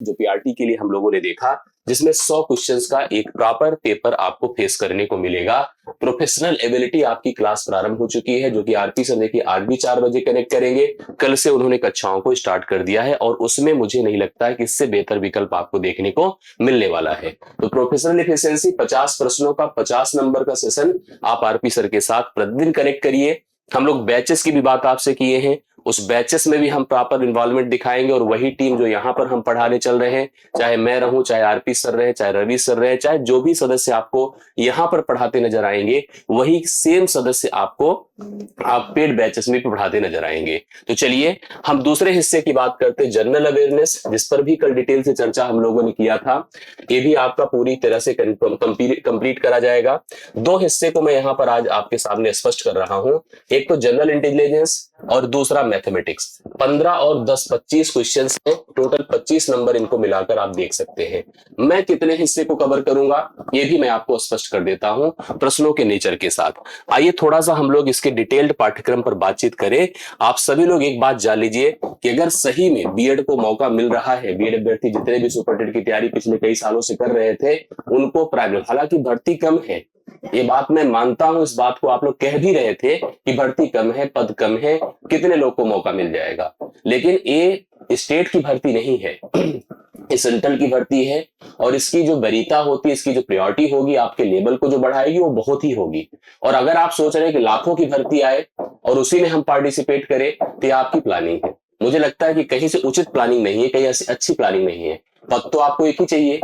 जो पीआरटी के लिए हम लोगों ने देखा, जिसमें 100 क्वेश्चंस का एक प्रॉपर पेपर आपको फेस करने को मिलेगा। प्रोफेशनल एबिलिटी आपकी क्लास प्रारंभ हो चुकी है, जो कि आरपी सर देखिए आज भी 4 बजे कनेक्ट करेंगे। कल से उन्होंने कक्षाओं को स्टार्ट कर दिया है और उसमें मुझे नहीं लगता है कि इससे बेहतर विकल्प आपको देखने को मिलने वाला है। तो प्रोफेशनल एफिशिएंसी 50 प्रश्नों का 50 नंबर का सेशन आप आरपी सर के साथ प्रतिदिन कनेक्ट करिए। हम लोग बैचेस की भी बात आपसे किए हैं, उस बैचेस में भी हम प्रॉपर इन्वॉल्वमेंट दिखाएंगे और वही टीम जो यहाँ पर हम पढ़ाने चल रहे हैं, चाहे मैं रहूं, चाहे आरपी सर रहे, चाहे रवि सर रहे, चाहे जो भी सदस्य आपको यहाँ पर पढ़ाते नजर आएंगे, वही सेम सदस्य आपको आप पेड बैचेस में भी पढ़ाते नजर आएंगे। तो चलिए हम दूसरे हिस्से की बात करते हैं, जनरल अवेयरनेस, जिस पर भी कल डिटेल से चर्चा हम लोगों ने किया था। ये भी आपका पूरी तरह से कंप्लीट करा जाएगा। 2 हिस्से को मैं यहाँ पर आज आपके सामने स्पष्ट कर रहा हूं, एक तो जनरल इंटेलिजेंस और दूसरा मैथमेटिक्स। 15 और 10 25 क्वेश्चंस हैं, टोटल 25 नंबर इनको मिलाकर आप देख सकते हैं। मैं कितने हिस्से को कवर करूंगा ये भी मैं आपको स्पष्ट कर देता हूं प्रश्नों के नेचर के साथ। आइए थोड़ा सा हम लोग इसके डिटेल्ड पाठ्यक्रम पर बातचीत करें। आप सभी लोग एक बात जान लीजिए कि अगर सही में बीएड को मौका मिल रहा है, बीएड अभ्यर्थी जितने भी सुपरटेट की तैयारी पिछले कई सालों से कर रहे थे उनको प्राइवेट, हालांकि भर्ती कम है, ये बात मैं मानता हूं, इस बात को आप लोग कह भी रहे थे कि भर्ती कम है, पद कम है, कितने लोग को मौका मिल जाएगा, लेकिन ये स्टेट की भर्ती नहीं है, ये सेंट्रल की भर्ती है और इसकी जो वरीयता होती है, इसकी जो प्रायोरिटी होगी, आपके लेवल को जो बढ़ाएगी वो बहुत ही होगी। और अगर आप सोच रहे हैं कि लाखों की भर्ती आए और उसी में हम पार्टिसिपेट करें, तो ये आपकी प्लानिंग है। मुझे लगता है कि कहीं से उचित प्लानिंग नहीं है, कहीं अच्छी प्लानिंग नहीं है। पद तो आपको एक ही चाहिए,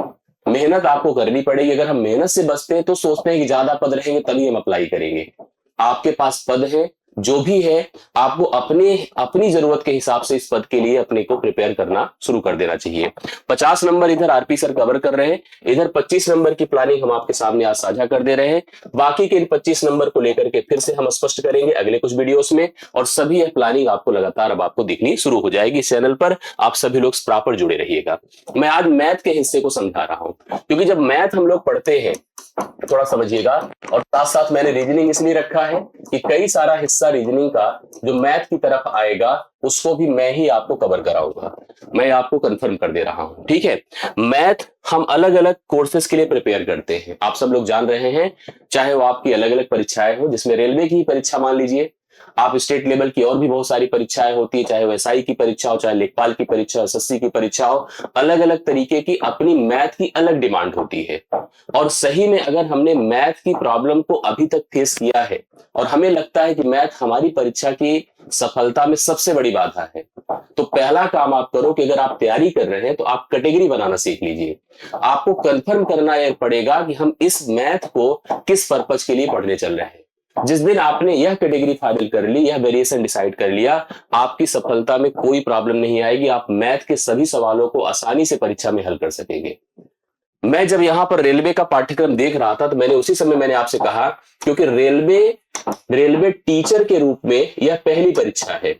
मेहनत आपको करनी पड़ेगी। अगर हम मेहनत से बचते हैं तो सोचते हैं कि ज्यादा पद रहेंगे तभी हम अप्लाई करेंगे। आपके पास पद है, जो भी है, आपको अपनी जरूरत के हिसाब से इस पद के लिए अपने को प्रिपेयर करना शुरू कर देना चाहिए। 50 नंबर इधर आरपी सर कवर कर रहे हैं, इधर 25 नंबर की प्लानिंग हम आपके सामने आज साझा कर दे रहे हैं। बाकी के इन 25 नंबर को लेकर के फिर से हम स्पष्ट करेंगे अगले कुछ वीडियोस में, और सभी यह प्लानिंग आपको लगातार अब आपको दिखनी शुरू हो जाएगी इस चैनल पर। आप सभी लोग प्रॉपर जुड़े रहिएगा। मैं आज मैथ के हिस्से को समझा रहा हूं, क्योंकि जब मैथ हम लोग पढ़ते हैं, थोड़ा समझिएगा, और साथ साथ मैंने रीजनिंग इसलिए रखा है कि कई सारा हिस्सा रीजनिंग का जो मैथ की तरफ आएगा उसको भी मैं ही आपको कवर कराऊंगा, मैं आपको कंफर्म कर दे रहा हूं, ठीक है। मैथ हम अलग अलग कोर्सेज के लिए प्रिपेयर करते हैं, आप सब लोग जान रहे हैं, चाहे वो आपकी अलग अलग परीक्षाएं हो, जिसमें रेलवे की परीक्षा मान लीजिए, आप स्टेट लेवल की और भी बहुत सारी परीक्षाएं होती है, चाहे वो एसआई की परीक्षा हो, चाहे लेखपाल की परीक्षा, एसएससी की परीक्षा हो, अलग अलग तरीके की अपनी मैथ की अलग डिमांड होती है। और सही में अगर हमने मैथ की प्रॉब्लम को अभी तक फेस किया है और हमें लगता है कि मैथ हमारी परीक्षा की सफलता में सबसे बड़ी बाधा है, तो पहला काम आप करो कि अगर आप तैयारी कर रहे हैं तो आप कैटेगरी बनाना सीख लीजिए। आपको कंफर्म करना यह पड़ेगा कि हम इस मैथ को किस पर्पज के लिए पढ़ने चल रहे हैं। जिस दिन आपने यह कैटेगरी फाइनल कर ली, यह वेरिएशन डिसाइड कर लिया, आपकी सफलता में कोई प्रॉब्लम नहीं आएगी, आप मैथ के सभी सवालों को आसानी से परीक्षा में हल कर सकेंगे। मैं जब यहां पर रेलवे का पाठ्यक्रम देख रहा था तो मैंने उसी समय मैंने आपसे कहा, क्योंकि रेलवे टीचर के रूप में यह पहली परीक्षा है,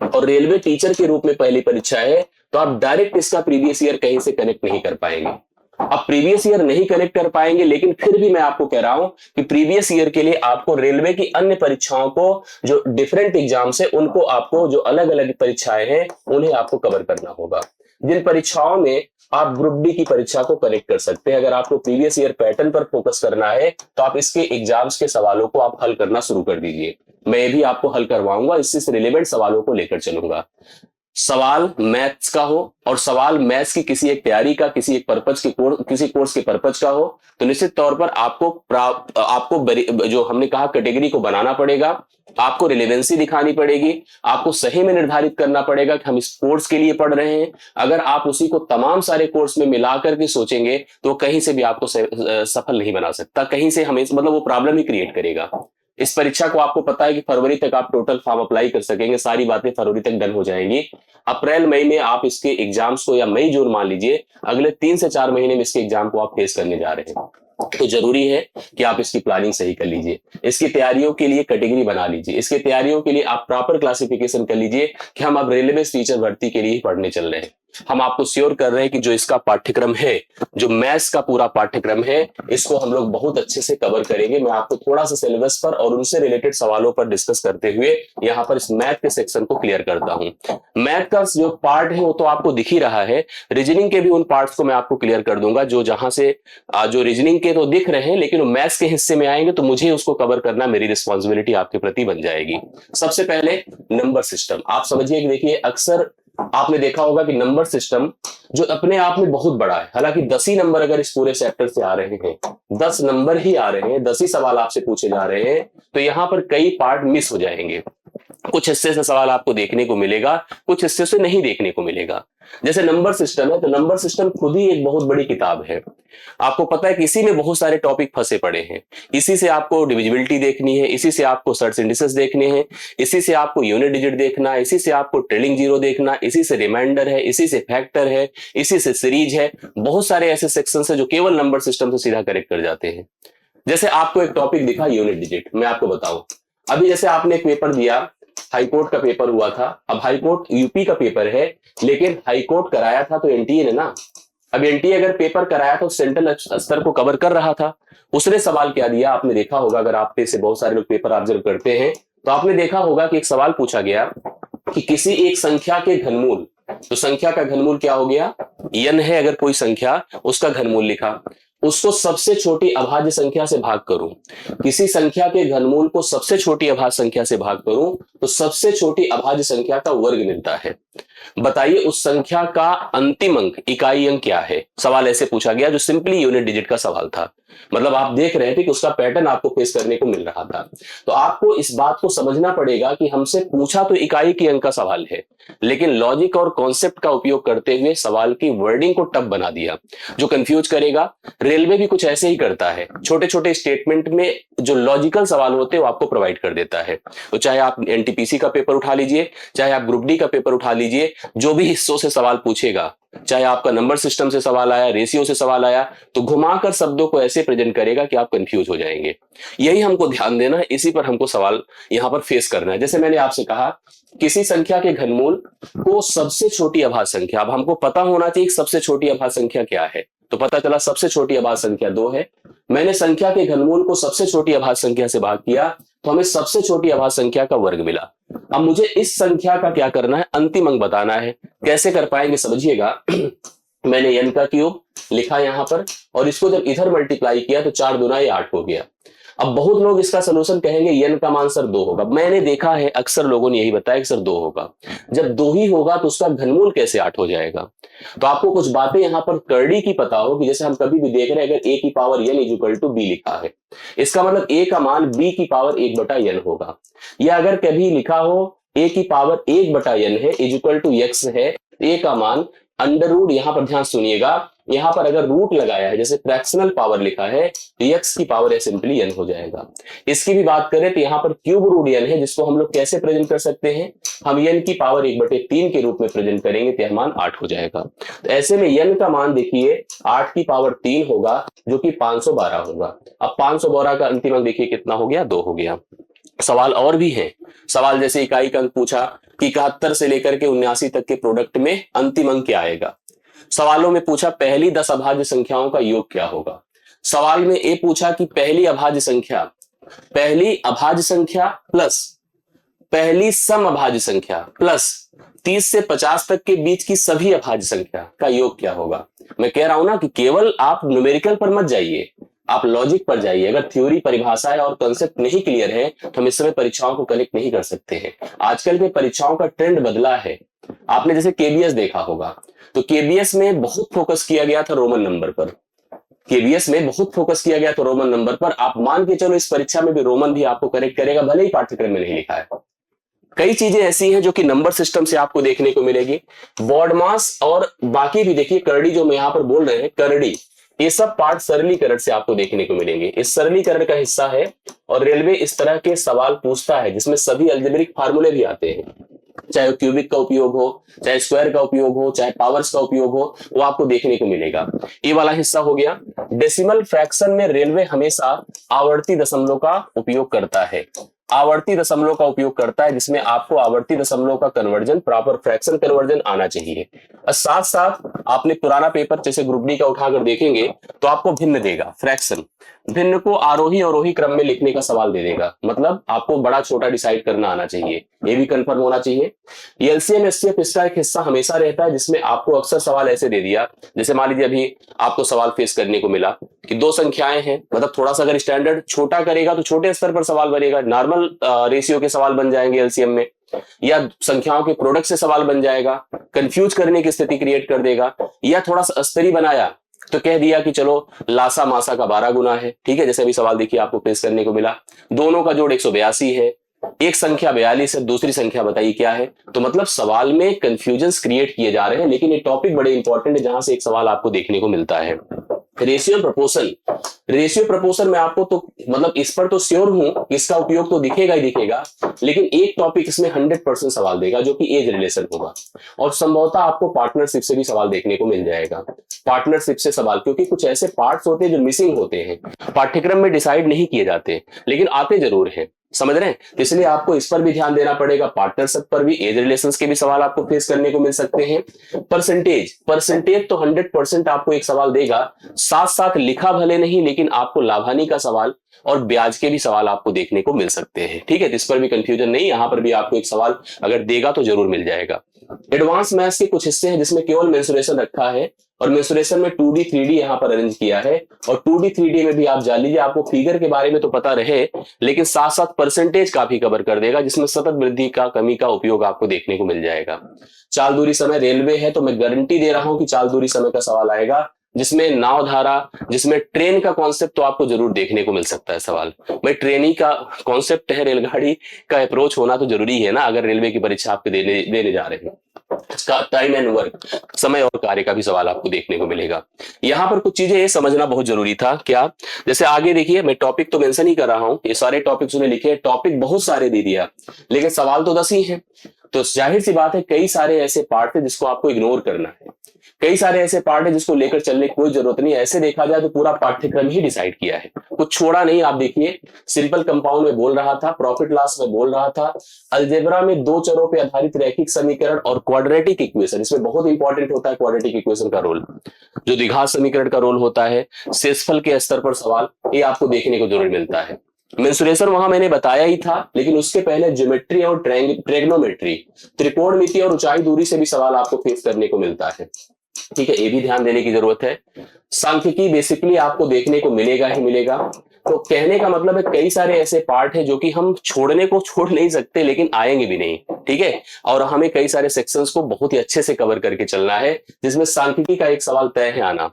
और रेलवे टीचर के रूप में पहली परीक्षा है, तो आप डायरेक्ट इसका प्रीवियस ईयर कहीं से कनेक्ट नहीं कर पाएंगे। आप प्रीवियस ईयर नहीं कनेक्ट कर पाएंगे, लेकिन फिर भी मैं आपको कह रहा हूं कि प्रीवियस ईयर के लिए आपको रेलवे की अन्य परीक्षाओं को, जो डिफरेंट एग्जाम्स है, उनको आपको, जो अलग अलग परीक्षाएं हैं, उन्हें आपको कवर करना होगा। जिन परीक्षाओं में आप ग्रुप डी की परीक्षा को कनेक्ट कर सकते हैं, अगर आपको प्रीवियस ईयर पैटर्न पर फोकस करना है तो आप इसके एग्जाम्स के सवालों को आप हल करना शुरू कर दीजिए। मैं भी आपको हल करवाऊंगा, इससे रिलेवेंट सवालों को लेकर चलूंगा। सवाल मैथ्स का हो और सवाल मैथ्स की किसी एक तैयारी का, किसी एक पर्पज के किसी कोर्स के पर्पज का हो, तो निश्चित तौर पर आपको जो हमने कहा कैटेगरी को बनाना पड़ेगा, आपको रिलेवेंसी दिखानी पड़ेगी, आपको सही में निर्धारित करना पड़ेगा कि हम इस कोर्स के लिए पढ़ रहे हैं। अगर आप उसी को तमाम सारे कोर्स में मिलाकर के सोचेंगे तो कहीं से भी आपको सफल नहीं बना सकता, कहीं से हमें मतलब वो प्रॉब्लम ही क्रिएट करेगा। इस परीक्षा को आपको पता है कि फरवरी तक आप टोटल फॉर्म अप्लाई कर सकेंगे, सारी बातें फरवरी तक डन हो जाएंगी। अप्रैल मई में आप इसके एग्जाम्स को, या मई जून मान लीजिए, अगले 3 से 4 महीने में इसके एग्जाम को आप फेस करने जा रहे हैं। तो जरूरी है कि आप इसकी प्लानिंग सही कर लीजिए, इसकी तैयारियों के लिए कैटेगरी बना लीजिए, इसकी तैयारियों के लिए आप प्रॉपर क्लासिफिकेशन कर लीजिए कि हम अब रेलवे टीचर भर्ती के लिए पढ़ने चल रहे हैं। हम आपको श्योर कर रहे हैं कि जो इसका पाठ्यक्रम है, जो मैथ्स का पूरा पाठ्यक्रम है, इसको हम लोग बहुत अच्छे से कवर करेंगे। मैं आपको थोड़ा सा सिलेबस पर और उनसे रिलेटेड सवालों पर डिस्कस करते हुए यहाँ पर इस मैथ के सेक्शन को क्लियर करता हूं। मैथ का जो पार्ट है वो तो आपको दिख ही रहा है, रीजनिंग के भी उन पार्ट्स को मैं आपको क्लियर कर दूंगा जो जहां से जो रीजनिंग के तो दिख रहे हैं, लेकिन मैथ्स के हिस्से में आएंगे तो मुझे उसको कवर करना मेरी रिस्पॉन्सिबिलिटी आपके प्रति बन जाएगी। सबसे पहले नंबर सिस्टम आप समझिए कि देखिए, अक्सर आपने देखा होगा कि नंबर सिस्टम जो अपने आप में बहुत बड़ा है, हालांकि 10 ही नंबर अगर इस पूरे चैप्टर से आ रहे हैं, 10 नंबर ही आ रहे हैं, 10 ही सवाल आपसे पूछे जा रहे हैं, तो यहां पर कई पार्ट मिस हो जाएंगे। कुछ हिस्से से सवाल आपको देखने को मिलेगा, कुछ हिस्से से नहीं देखने को मिलेगा। जैसे नंबर सिस्टम है, तो नंबर सिस्टम खुद ही एक बहुत बड़ी किताब है। आपको पता है कि इसी में बहुत सारे टॉपिक फंसे पड़े हैं। इसी से आपको डिविजिबिलिटी देखनी है, इसी से आपको सर्च इंडिसेस देखने हैं, इसी से आपको यूनिट डिजिट देखना है, इसी से आपको ट्रेलिंग जीरो देखना, इसी से रिमाइंडर है, इसी से फैक्टर है, इसी से सीरीज है। बहुत सारे ऐसे सेक्शन है जो केवल नंबर सिस्टम से सीधा करेक्ट कर जाते हैं। जैसे आपको एक टॉपिक दिखा यूनिट डिजिट, मैं आपको बताऊं, अभी जैसे आपने एक पेपर दिया, हाईकोर्ट का पेपर हुआ था। अब हाईकोर्ट यूपी का पेपर है, लेकिन हाईकोर्ट कराया था तो एनटीए ने ना। अब एनटीए अगर पेपर कराया तो सेंट्रल स्तर को कवर कर रहा था। उसने सवाल क्या दिया, आपने देखा होगा, अगर आप में से बहुत सारे लोग पेपर ऑब्जर्व करते हैं तो आपने देखा होगा कि एक सवाल पूछा गया कि किसी एक संख्या के घनमूल, तो संख्या का घनमूल क्या हो गया, n है अगर कोई संख्या, उसका घनमूल लिखा, उसको सबसे छोटी अभाज्य संख्या से भाग करूं। किसी संख्या के घनमूल को सबसे छोटी अभाज्य संख्या से भाग करूं तो सबसे छोटी अभाज्य संख्या का वर्ग मिलता है। बताइए उस संख्या का अंतिम अंक, इकाई अंक क्या है। सवाल ऐसे पूछा गया जो सिंपली यूनिट डिजिट का सवाल था। मतलब आप देख रहे थे कि उसका पैटर्न आपको फेस करने को मिल रहा था। तो आपको इस बात को समझना पड़ेगा कि हमसे पूछा तो इकाई की अंक का सवाल है, लेकिन लॉजिक और कॉन्सेप्ट का उपयोग करते हुए सवाल की वर्डिंग को टफ बना दिया, जो कंफ्यूज करेगा। रेलवे भी कुछ ऐसे ही करता है, छोटे छोटे स्टेटमेंट में जो लॉजिकल सवाल होते हैं वो आपको प्रोवाइड कर देता है। तो चाहे आप एनटीपीसी का पेपर उठा लीजिए, चाहे आप ग्रुप डी का पेपर उठा लीजिए, जो भी हिस्सों से सवाल पूछेगा, चाहे आपका नंबर सिस्टम से सवाल आया, रेशियो से सवाल आया, तो घुमाकर शब्दों को ऐसे प्रेजेंट करेगा कि आप कंफ्यूज हो जाएंगे। यही हमको ध्यान देना है, इसी पर हमको सवाल यहां पर फेस करना है। जैसे मैंने आपसे कहा, किसी संख्या के घनमूल को सबसे छोटी अभाज्य संख्या, अब हमको पता होना चाहिए सबसे छोटी अभाज्य संख्या क्या है। तो पता चला सबसे छोटी अभाज्य संख्या 2 है। मैंने संख्या के घनमूल को सबसे छोटी अभाज्य संख्या से भाग किया तो हमें सबसे छोटी अभाज्य संख्या का वर्ग मिला। अब मुझे इस संख्या का क्या करना है, अंतिम अंक बताना है। कैसे कर पाएंगे समझिएगा। मैंने n का क्यूब लिखा यहां पर, और इसको जब इधर मल्टीप्लाई किया तो 4 दूना 8 हो गया। अब बहुत लोग इसका सोल्यूशन कहेंगे n का मान सर 2 होगा। मैंने देखा है अक्सर लोगों ने यही बताया कि सर 2 होगा। जब 2 ही होगा तो उसका घनमूल कैसे 8 हो जाएगा। तो आपको कुछ बातें यहां पर करड़ी की पता हो कि जैसे हम कभी भी देख रहे हैं, अगर a की power n equal to b लिखा है, इसका मतलब a का मान b की पावर 1/n होगा। या अगर कभी लिखा हो a की पावर 1/n है इक्वल टू x है, a का मान अंडर रूट, यहां पर ध्यान सुनिएगा, यहां पर अगर रूट लगाया है, जैसे फ्रैक्शनल पावर लिखा है, तो x की पावर सिंपली n हो जाएगा। इसकी भी बात करें तो यहां पर क्यूब रूट n है, जिसको हम लोग कैसे प्रेजेंट कर सकते हैं, हम n की पावर 1/3 के रूप में प्रेजेंट करेंगे तो यह मान 8 हो जाएगा। तो ऐसे में n का मान देखिए 8 की पावर 3 होगा, जो कि 512 होगा। अब 512 का अंतिम अंक देखिए कितना हो गया, 2 हो गया। सवाल और भी है। सवाल जैसे इकाई का अंक पूछा कि 71 से लेकर के 79 तक के प्रोडक्ट में अंतिम अंक क्या आएगा। सवालों में पूछा पहली 10 अभाज्य संख्याओं का योग क्या होगा। सवाल में ये पूछा कि पहली अभाज्य संख्या प्लस पहली सम अभाज्य संख्या प्लस 30 से 50 तक के बीच की सभी अभाज्य संख्या का योग क्या होगा। मैं कह रहा हूं ना कि केवल आप न्यूमेरिकल पर मत जाइए, आप लॉजिक पर जाइए। अगर थ्योरी, परिभाषाएं और कॉन्सेप्ट नहीं क्लियर है तो हम इस समय परीक्षाओं को कलेक्ट नहीं कर सकते हैं। आजकल के परीक्षाओं का ट्रेंड बदला है। आपने जैसे केबीएस देखा होगा, तो केबीएस में बहुत फोकस किया गया था रोमन नंबर पर। आप मान के चलो इस परीक्षा में भी रोमन भी आपको करेक्ट करेगा, भले ही पाठ्यक्रम में नहीं लिखा है। कई चीजें ऐसी हैं जो कि नंबर सिस्टम से आपको देखने को मिलेगी। बॉड मास और बाकी भी देखिए, करड़ी जो मैं यहां पर बोल रहे हैं, करड़ी, ये सब पार्ट सरलीकरण से आपको देखने को मिलेंगे। इस सरलीकरण का हिस्सा है, और रेलवे इस तरह के सवाल पूछता है जिसमें सभी अलजेब्रिक फार्मूले भी आते हैं, चाहे क्यूबिक का उपयोग हो, चाहे स्क्वायर का उपयोग हो, चाहे पावर्स का उपयोग हो, वो आपको देखने को मिलेगा। ये वाला हिस्सा हो गया। डेसिमल फ्रैक्शन में रेलवे हमेशा आवर्ती दशमलव का उपयोग करता है। आवर्ती दशमलव का उपयोग करता है, जिसमें आपको आवर्ती दशमलव का कन्वर्जन, प्रॉपर फ्रैक्शन कन्वर्जन आना चाहिए। और साथ साथ आपने पुराना पेपर जैसे ग्रुप डी का उठाकर देखेंगे तो आपको भिन्न देगा, फ्रैक्शन भिन्न को आरोही अवरोही क्रम में लिखने का सवाल दे देगा, मतलब आपको बड़ा छोटा डिसाइड करना आना चाहिए, ये भी कंफर्म होना चाहिए। एलसीएम एचसीएफ इसका एक हिस्सा हमेशा रहता है, जिसमें आपको अक्सर सवाल ऐसे दे दिया, जैसे मान लीजिए अभी आपको सवाल फेस करने को मिला कि दो संख्याएं हैं, मतलब थोड़ा सा अगर स्टैंडर्ड छोटा करेगा तो छोटे स्तर पर सवाल बनेगा, नॉर्मल रेशियो के सवाल बन जाएंगे एलसीएम में, या संख्याओं के प्रोडक्ट से सवाल बन जाएगा, कंफ्यूज करने की स्थिति क्रिएट कर देगा, या थोड़ा सा स्तरी बनाया तो कह दिया कि चलो लासा मासा का 12 गुना है, ठीक है, जैसे अभी सवाल देखिए आपको फेस करने को मिला, दोनों का जोड़ 182 है, एक संख्या 42 है, दूसरी संख्या बताइए क्या है। तो मतलब सवाल में कंफ्यूजन क्रिएट किए जा रहे हैं, लेकिन ये टॉपिक बड़े इंपॉर्टेंट है जहां से एक सवाल आपको देखने को मिलता है। रेशियो प्रपोर्शन, रेशियो प्रपोर्शन में आपको तो मतलब इस पर तो श्योर हूं, इसका उपयोग तो दिखेगा ही दिखेगा, लेकिन एक टॉपिक इसमें 100% सवाल देगा जो कि एज रिलेशन होगा, और संभवतः आपको पार्टनरशिप से भी सवाल देखने को मिल जाएगा। पार्टनरशिप से सवाल, क्योंकि कुछ ऐसे पार्ट्स होते हैं जो मिसिंग होते हैं, पाठ्यक्रम में डिसाइड नहीं किए जाते लेकिन आते जरूर हैं, समझ रहे हैं, तो इसलिए आपको इस पर भी ध्यान देना पड़ेगा। पार्टनरशिप पर भी, एज रिलेशंस के भी सवाल आपको फेस करने को मिल सकते हैं। परसेंटेज, परसेंटेज तो 100% आपको एक सवाल देगा, साथ साथ लिखा भले नहीं लेकिन आपको लाभानी का सवाल और ब्याज के भी सवाल आपको देखने को मिल सकते हैं, ठीक है, तो इस पर भी कंफ्यूजन नहीं, यहां पर भी आपको एक सवाल अगर देगा तो जरूर मिल जाएगा। एडवांस मैथ्स के कुछ हिस्से हैं जिसमें केवल मेंसुरेशन रखा है, और मेंसुरेशन में 2D 3D यहां पर अरेंज किया है, और 2D 3D में भी आप जान लीजिए, आपको फिगर के बारे में तो पता रहे लेकिन साथ साथ परसेंटेज काफी कवर कर देगा, जिसमें सतत वृद्धि का, कमी का उपयोग आपको देखने को मिल जाएगा। चाल दूरी समय रेलवे है तो मैं गारंटी दे रहा हूं कि चाल दूरी समय का सवाल आएगा, जिसमें नाव धारा, जिसमें ट्रेन का कॉन्सेप्ट तो आपको जरूर देखने को मिल सकता है सवाल। भाई ट्रेनी का कॉन्सेप्ट है, रेलगाड़ी का अप्रोच होना तो जरूरी है ना, अगर रेलवे की परीक्षा आप देने जा रहे हैं। टाइम एंड वर्क, समय और कार्य का भी सवाल आपको देखने को मिलेगा। यहां पर कुछ चीजें ये समझना बहुत जरूरी था, क्या, जैसे आगे देखिए, मैं टॉपिक तो मेंशन ही कर रहा हूं, ये सारे टॉपिक्स उन्हें लिखे, टॉपिक बहुत सारे दे दिया लेकिन सवाल तो 10 ही हैं, तो जाहिर सी बात है कई सारे ऐसे पार्ट है जिसको आपको इग्नोर करना है, कई सारे ऐसे पार्ट है जिसको लेकर चलने की कोई जरूरत नहीं। ऐसे देखा जाए तो पूरा पाठ्यक्रम ही डिसाइड किया है, कुछ छोड़ा नहीं। आप देखिए, सिंपल कंपाउंड में बोल रहा था, प्रॉफिट लॉस में बोल रहा था, अलजेब्रा में दो चरों पे आधारित रैखिक समीकरण और क्वाड्रेटिक इक्वेशन, इसमें बहुत इंपॉर्टेंट होता है क्वाड्रेटिक इक्वेशन का रोल, जो द्विघात समीकरण का रोल होता है, शेषफल के स्तर पर सवाल, ये आपको देखने को जरूर मिलता है। मेंसुरेशन वहां मैंने बताया ही था, लेकिन उसके पहले ज्योमेट्री और ट्रेग्नोमेट्री, त्रिकोणमिति और ऊंचाई दूरी से भी सवाल आपको फेस करने को मिलता है, ठीक है, ये भी ध्यान देने की जरूरत है। सांख्यिकी बेसिकली आपको देखने को मिलेगा ही मिलेगा, तो कहने का मतलब है कई सारे ऐसे पार्ट है जो कि हम छोड़ने को छोड़ नहीं सकते लेकिन आएंगे भी नहीं, ठीक है, और हमें कई सारे सेक्शंस को बहुत ही अच्छे से कवर करके चलना है, जिसमें सांख्यिकी का एक सवाल तय है आना।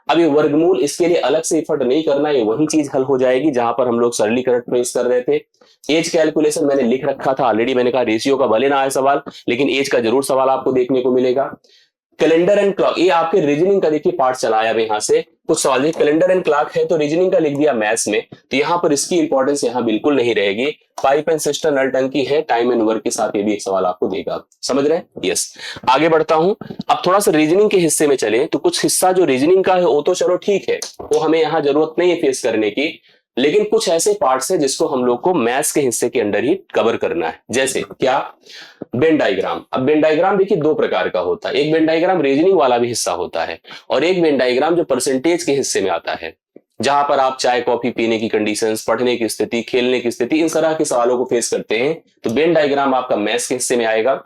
अब ये वर्गमूल, इसके लिए अलग से इफर्ट नहीं करना, ये वही चीज हल हो जाएगी जहां पर हम लोग सरलीकरण पेश कर रहे थे। एज कैलकुलेशन मैंने लिख रखा था ऑलरेडी, मैंने कहा रेशियो का भले ना आए सवाल लेकिन एज का जरूर सवाल आपको देखने को मिलेगा। कैलेंडर एंड क्लॉक, ये आपके रीजनिंग का देखिए पार्ट चलाया अब यहां से कुछ सवाल, ये कैलेंडर एंड क्लॉक है तो रीजनिंग का लिख दिया मैथ्स में, तो यहां पर इसकी इंपॉर्टेंस यहां बिल्कुल नहीं रहेगी। पाइप एंड सिस्टम नल टंकी है, टाइम एंड वर्क के साथ ये भी एक सवाल आपको देगा, समझ रहे हैं, यस। आगे बढ़ता हूं, अब थोड़ा सा रीजनिंग के हिस्से में चले, तो कुछ हिस्सा जो रीजनिंग का है वो तो चलो ठीक है, वो हमें यहाँ जरूरत नहीं है फेस करने की, लेकिन कुछ ऐसे पार्ट्स हैं जिसको हम लोग को मैथ्स के हिस्से के अंडर ही कवर करना है। जैसे क्या, वेन डायग्राम। अब वेन डायग्राम देखिए दो प्रकार का होता है, एक वेन डायग्राम रीजनिंग वाला भी हिस्सा होता है, और एक वेन डायग्राम जो परसेंटेज के हिस्से में आता है, जहां पर आप चाय कॉफी पीने की कंडीशंस, पढ़ने की स्थिति, खेलने की स्थिति, इन तरह के सवालों को फेस करते हैं, तो वेन डायग्राम आपका मैथ्स के हिस्से में आएगा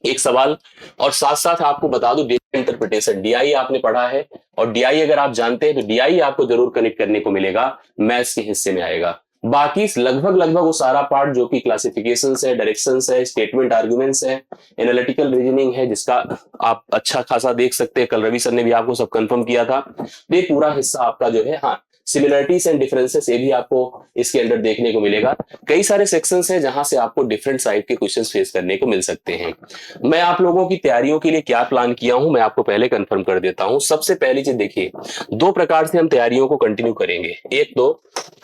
एक सवाल। और साथ साथ आपको बता दूं, डेटा इंटरप्रिटेशन, डीआई आपने पढ़ा है, और डीआई अगर आप जानते हैं तो डीआई आपको जरूर कनेक्ट करने को मिलेगा, मैथ्स के हिस्से में आएगा। बाकी लगभग वो सारा पार्ट जो कि क्लासिफिकेशंस है, डायरेक्शंस है, स्टेटमेंट आर्गुमेंट्स है, एनालिटिकल रीजनिंग है, जिसका आप अच्छा खासा देख सकते हैं, कल रवि सर ने भी आपको सब कंफर्म किया था, ये पूरा हिस्सा आपका जो है, हाँ, सिमिलरिटीज एंड डिफरेंसेस, ये भी आपको इसके अंदर देखने को मिलेगा। कई सारे सेक्शंस हैं जहां से आपको डिफरेंट टाइप के क्वेश्चंस फेस करने को मिल सकते हैं। मैं आप लोगों की तैयारियों के लिए क्या प्लान किया हूं, मैं आपको पहले कंफर्म कर देता हूं। सबसे पहली चीज देखिए, दो प्रकार से हम तैयारियों को कंटिन्यू करेंगे। एक तो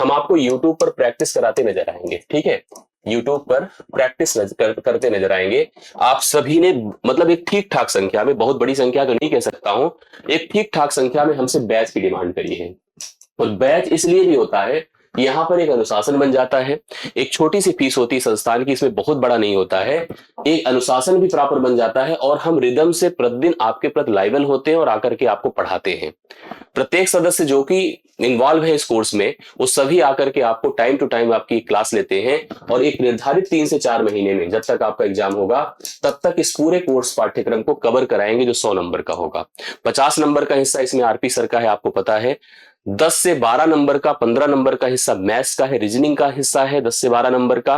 हम आपको यूट्यूब पर प्रैक्टिस कराते नजर आएंगे, ठीक है, यूट्यूब पर प्रैक्टिस करते नजर आएंगे। आप सभी ने मतलब एक ठीक ठाक संख्या में, बहुत बड़ी संख्या तो नहीं कह सकता हूं, एक ठीक ठाक संख्या में हमसे बैच की डिमांड करी है। और बैच इसलिए भी होता है यहाँ पर एक अनुशासन बन जाता है। एक छोटी सी फीस होती है संस्थान की, इसमें बहुत बड़ा नहीं होता है। एक अनुशासन भी प्रॉपर बन जाता है और हम रिदम से प्रतिदिन आपके प्रति लाइवल होते हैं और आकर के आपको पढ़ाते हैं। प्रत्येक सदस्य जो कि इन्वॉल्व है इस कोर्स में, वो सभी आकर के आपको टाइम टू टाइम आपकी क्लास लेते हैं और एक निर्धारित 3 से 4 महीने में, जब तक आपका एग्जाम होगा तब तक इस पूरे कोर्स पाठ्यक्रम को कवर कराएंगे, जो 100 नंबर का होगा। 50 नंबर का हिस्सा इसमें आरपी सर का है, आपको पता है। 10 से 12 नंबर का, 15 नंबर का हिस्सा मैथ्स का है, रीजनिंग का हिस्सा है 10 से 12 नंबर का,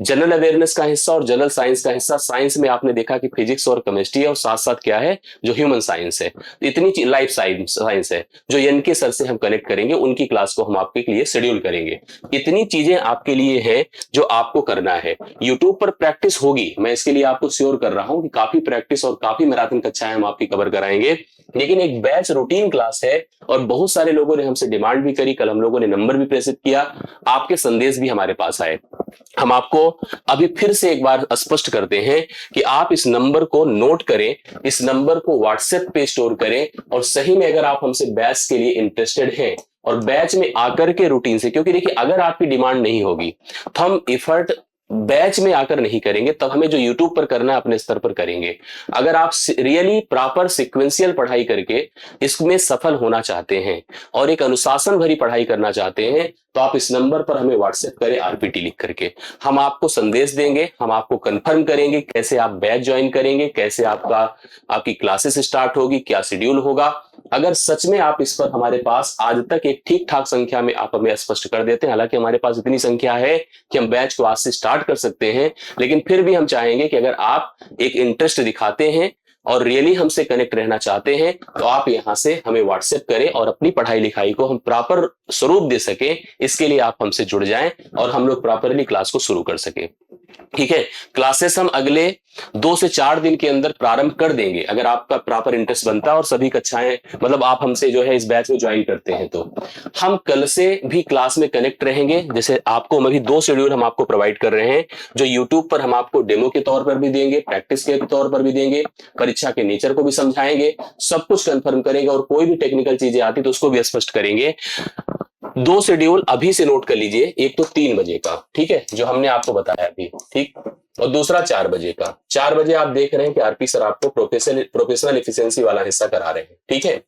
जनरल अवेयरनेस का हिस्सा और जनरल साइंस का हिस्सा। साइंस में आपने देखा कि फिजिक्स और केमिस्ट्री है और साथ साथ क्या है, जो ह्यूमन साइंस है, इतनी लाइफ साइंस है जो एनके सर से हम कनेक्ट करेंगे, उनकी क्लास को हम आपके लिए शेड्यूल करेंगे। इतनी चीजें आपके लिए है जो आपको करना है। यूट्यूब पर प्रैक्टिस होगी, मैं इसके लिए आपको श्योर कर रहा हूं कि काफी प्रैक्टिस और काफी मैराथन कक्षाएं हम आपकी कवर कराएंगे। लेकिन एक बैच रूटीन क्लास है और बहुत सारे लोगों ने हमसे डिमांड भी करी, कल हम लोगों ने नंबर भी प्रेषित किया, आपके संदेश भी हमारे पास आए। हम आपको अभी फिर से एक बार स्पष्ट करते हैं कि आप इस नंबर को नोट करें, इस नंबर को व्हाट्सएप पे स्टोर करें और सही में अगर आप हमसे बैच के लिए इंटरेस्टेड हैं और बैच में आकर के रूटीन से, क्योंकि देखिए अगर आपकी डिमांड नहीं होगी तो हम एफर्ट बैच में आकर नहीं करेंगे, तब हमें जो यूट्यूब पर करना है अपने स्तर पर करेंगे। अगर आप रियली प्रॉपर सिक्वेंशियल पढ़ाई करके इसमें सफल होना चाहते हैं और एक अनुशासन भरी पढ़ाई करना चाहते हैं, तो आप इस नंबर पर हमें व्हाट्सएप करें आरपीटी लिख करके। हम आपको संदेश देंगे, हम आपको कंफर्म करेंगे कैसे आप बैच ज्वाइन करेंगे, कैसे आपकी क्लासेस स्टार्ट होगी, क्या शेड्यूल होगा। अगर सच में आप इस पर हमारे पास आज तक एक ठीक ठाक संख्या में आप हमें स्पष्ट कर देते हैं, हालांकि हमारे पास इतनी संख्या है कि हम बैच को आज से स्टार्ट कर सकते हैं, लेकिन फिर भी हम चाहेंगे कि अगर आप एक इंटरेस्ट दिखाते हैं और रियली हमसे कनेक्ट रहना चाहते हैं, तो आप यहां से हमें व्हाट्सएप करें और अपनी पढ़ाई लिखाई को हम प्रॉपर स्वरूप दे सके, इसके लिए आप हमसे जुड़ जाएं और हम लोग प्रॉपरली क्लास को शुरू कर सके। ठीक है, क्लासेस हम अगले 2 से 4 दिन के अंदर प्रारंभ कर देंगे, अगर आपका प्रॉपर इंटरेस्ट बनता है और सभी कक्षाएं, मतलब आप हमसे जो है इस बैच में ज्वाइन करते हैं, तो हम कल से भी क्लास में कनेक्ट रहेंगे। जैसे आपको अभी 2 शेड्यूल हम आपको प्रोवाइड कर रहे हैं, जो यूट्यूब पर हम आपको डेमो के तौर पर भी देंगे, प्रैक्टिस के तौर पर भी देंगे, परीक्षा के नेचर को भी समझाएंगे, सब कुछ कंफर्म करेंगे और कोई भी टेक्निकल चीजें आती तो उसको भी स्पष्ट करेंगे। 2 शेड्यूल अभी से नोट कर लीजिए, एक तो 3 बजे का, ठीक है, जो हमने आपको बताया अभी, ठीक, और दूसरा 4 बजे का। 4 बजे आप देख रहे हैं कि आरपी सर आपको प्रोफेशनल एफिशिएंसी वाला हिस्सा करा रहे हैं, ठीक है।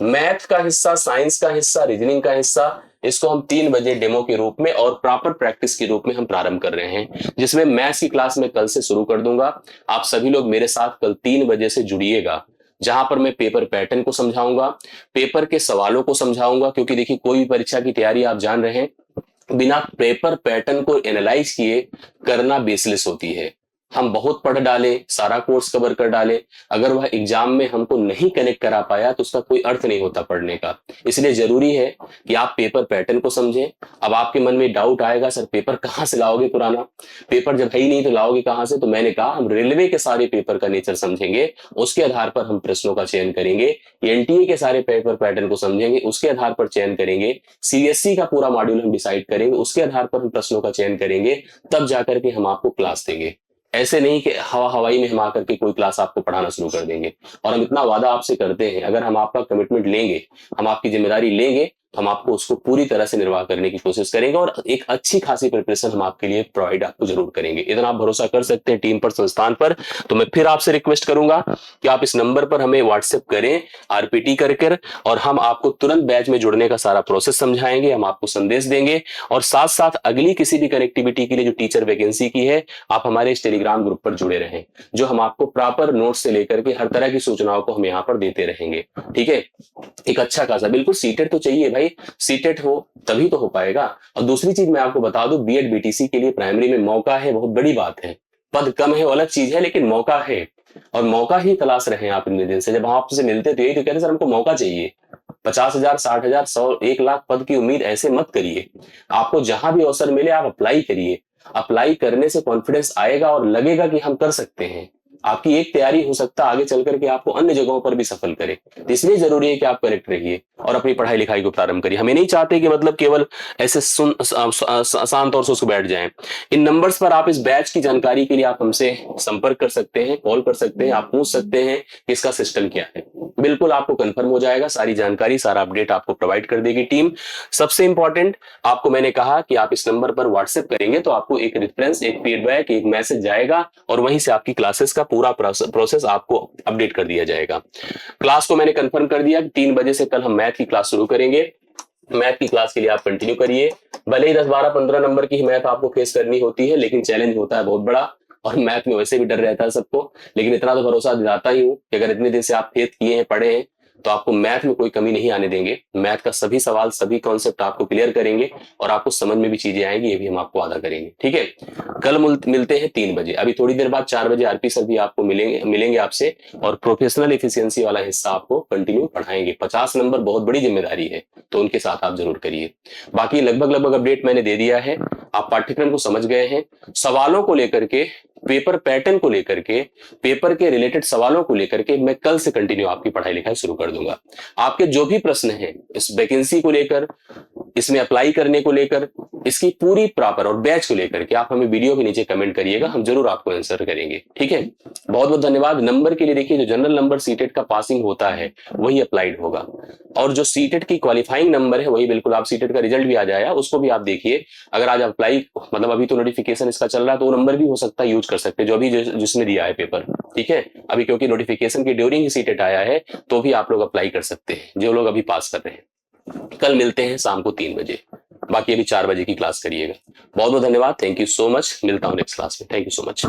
मैथ का हिस्सा, साइंस का हिस्सा, रीजनिंग का हिस्सा, इसको हम 3 बजे डेमो के रूप में और प्रॉपर प्रैक्टिस के रूप में हम प्रारंभ कर रहे हैं, जिसमें मैथ्स की क्लास में कल से शुरू कर दूंगा। आप सभी लोग मेरे साथ कल 3 बजे से जुड़िएगा, जहां पर मैं पेपर पैटर्न को समझाऊंगा, पेपर के सवालों को समझाऊंगा, क्योंकि देखिए कोई भी परीक्षा की तैयारी आप जान रहे हैं, बिना पेपर पैटर्न को एनालाइज किए करना बेसलेस होती है। हम बहुत पढ़ डाले, सारा कोर्स कवर कर डाले, अगर वह एग्जाम में हमको नहीं कनेक्ट करा पाया तो उसका कोई अर्थ नहीं होता पढ़ने का। इसलिए जरूरी है कि आप पेपर पैटर्न को समझें। अब आपके मन में डाउट आएगा, सर पेपर कहाँ से लाओगे, पुराना पेपर जब है ही नहीं तो लाओगे कहाँ से? तो मैंने कहा हम रेलवे के सारे पेपर का नेचर समझेंगे, उसके आधार पर हम प्रश्नों का चयन करेंगे। एनटीए के सारे पेपर पैटर्न को समझेंगे, उसके आधार पर चयन करेंगे। सीबीएसई का पूरा मॉड्यूल हम डिसाइड करेंगे, उसके आधार पर हम प्रश्नों का चयन करेंगे, तब जाकर के हम आपको क्लास देंगे। ऐसे नहीं कि हवाई में हम आकर के कोई क्लास आपको पढ़ाना शुरू कर देंगे। और हम इतना वादा आपसे करते हैं, अगर हम आपका कमिटमेंट लेंगे, हम आपकी जिम्मेदारी लेंगे, हम आपको उसको पूरी तरह से निर्वाह करने की कोशिश करेंगे और एक अच्छी खासी प्रिपरेशन हम आपके लिए प्रोवाइड आपको जरूर करेंगे। इतना आप भरोसा कर सकते हैं टीम पर, संस्थान पर। तो मैं फिर आपसे रिक्वेस्ट करूंगा कि आप इस नंबर पर हमें व्हाट्सएप करें आरपीटी कर और हम आपको तुरंत बैच में जुड़ने का सारा प्रोसेस समझाएंगे, हम आपको संदेश देंगे। और साथ साथ अगली किसी भी कनेक्टिविटी के लिए जो टीचर वैकेंसी की है, आप हमारे इस टेलीग्राम ग्रुप पर जुड़े रहें, जो हम आपको प्रॉपर नोट्स से लेकर के हर तरह की सूचनाओं को हम यहाँ पर देते रहेंगे। ठीक है, एक अच्छा खासा, बिल्कुल सीटेट तो चाहिए भाई, सीटेट हो तभी तो हो पाएगा। और दूसरी चीज मैं आपको बता दूं, बीएड बीटीसी के लिए प्राइमरी में मौका है, बहुत बड़ी बात है। पद कम है वो अलग चीज है, लेकिन मौका है और मौका ही तलाश रहे हैं आप इतने दिन से। जब हम आपसे मिलते तो यही तो कहते सर हमको मौका चाहिए। 50,000, 60,000, 100, 1 लाख पद की उम्मीद ऐसे मत करिए। आपको जहां भी अवसर मिले आप अप्लाई करिए। अप्लाई करने से कॉन्फिडेंस आएगा और लगेगा कि हम कर सकते हैं। आपकी एक तैयारी हो सकता है आगे चल करके आपको अन्य जगहों पर भी सफल करे। तो इसलिए जरूरी है कि आप करेक्ट रहिए और अपनी पढ़ाई लिखाई को प्रारंभ करिए। हमें नहीं चाहते कि मतलब केवल ऐसे शांत तौर से उसको बैठ जाएं। इन नंबर्स पर आप इस बैच की जानकारी के लिए आप हमसे संपर्क कर सकते हैं, कॉल कर सकते हैं, आप पूछ सकते हैं कि इसका सिस्टम क्या है। बिल्कुल आपको कंफर्म हो जाएगा, सारी जानकारी सारा अपडेट आपको प्रोवाइड कर देगी टीम। सबसे इंपॉर्टेंट आपको मैंने कहा कि आप इस नंबर पर व्हाट्सएप करेंगे तो आपको एक रेफरेंस, एक फीडबैक, एक मैसेज जाएगा और वहीं से आपकी क्लासेस का पूरा प्रोसेस आपको अपडेट कर दिया जाएगा। क्लास को मैंने कंफर्म कर दिया कि 3 बजे से कल हम मैथ की क्लास शुरू करेंगे। मैथ की क्लास के लिए आप कंटिन्यू करिए। भले ही 10, 12, 15 नंबर की मैथ आपको फेस करनी होती है, लेकिन चैलेंज होता है बहुत बड़ा और मैथ में वैसे भी डर रहता है सबको। लेकिन इतना तो भरोसा दिलाता ही हूं कि अगर इतने दिन से आप फेथ किए हैं, पढ़े हैं, तो आपको मैथ में कोई कमी नहीं आने देंगे। मैथ का सभी सवाल, सभी कॉन्सेप्ट आपको क्लियर करेंगे और आपको समझ में भी चीजें आएंगी, ये भी हम आपको वादा करेंगे। ठीक है, कल मिलते हैं 3 बजे। अभी थोड़ी देर बाद 4 बजे आरपी सर भी आपको मिलेंगे आपसे और प्रोफेशनल एफिशिएंसी वाला हिस्सा आपको कंटिन्यू पढ़ाएंगे। 50 नंबर बहुत बड़ी जिम्मेदारी है, तो उनके साथ आप जरूर करिए। बाकी लगभग अपडेट मैंने दे दिया है। आप पाठ्यक्रम को समझ गए हैं। सवालों को लेकर के, पेपर पैटर्न को लेकर के, पेपर के रिलेटेड सवालों को लेकर के मैं कल से कंटिन्यू आपकी पढ़ाई लिखाई शुरू कर दूंगा। आपके जो भी प्रश्न हैं इस वैकेंसी को लेकर, इसमें अप्लाई करने को लेकर, इसकी पूरी प्रॉपर और बैच को लेकर के आप हमें वीडियो के नीचे कमेंट करिएगा, हम जरूर आपको आंसर करेंगे। ठीक है, बहुत बहुत धन्यवाद। नंबर के लिए देखिए, जो जनरल नंबर सीटेट का पासिंग होता है वही अप्लाइड होगा और जो सीटेट की क्वालिफाइंग नंबर है वही बिल्कुल, आप सीटेट का रिजल्ट भी आ जाएगा, उसको भी आप देखिए। अगर आज अप्लाई मतलब अभी तो नोटिफिकेशन इसका चल रहा है, तो वो नंबर भी हो सकता है यूज कर सकते हैं जो अभी जिसने दिया है पेपर। ठीक है, अभी क्योंकि नोटिफिकेशन की ड्यूरिंग ही सीटेट आया है, तो भी आप लोग अप्लाई कर सकते हैं जो लोग अभी पास कर रहे हैं। कल मिलते हैं शाम को 3 बजे। बाकी अभी 4 बजे की क्लास करिएगा। बहुत बहुत धन्यवाद। Thank you so much. मिलता हूं नेक्स्ट क्लास में। Thank you so much.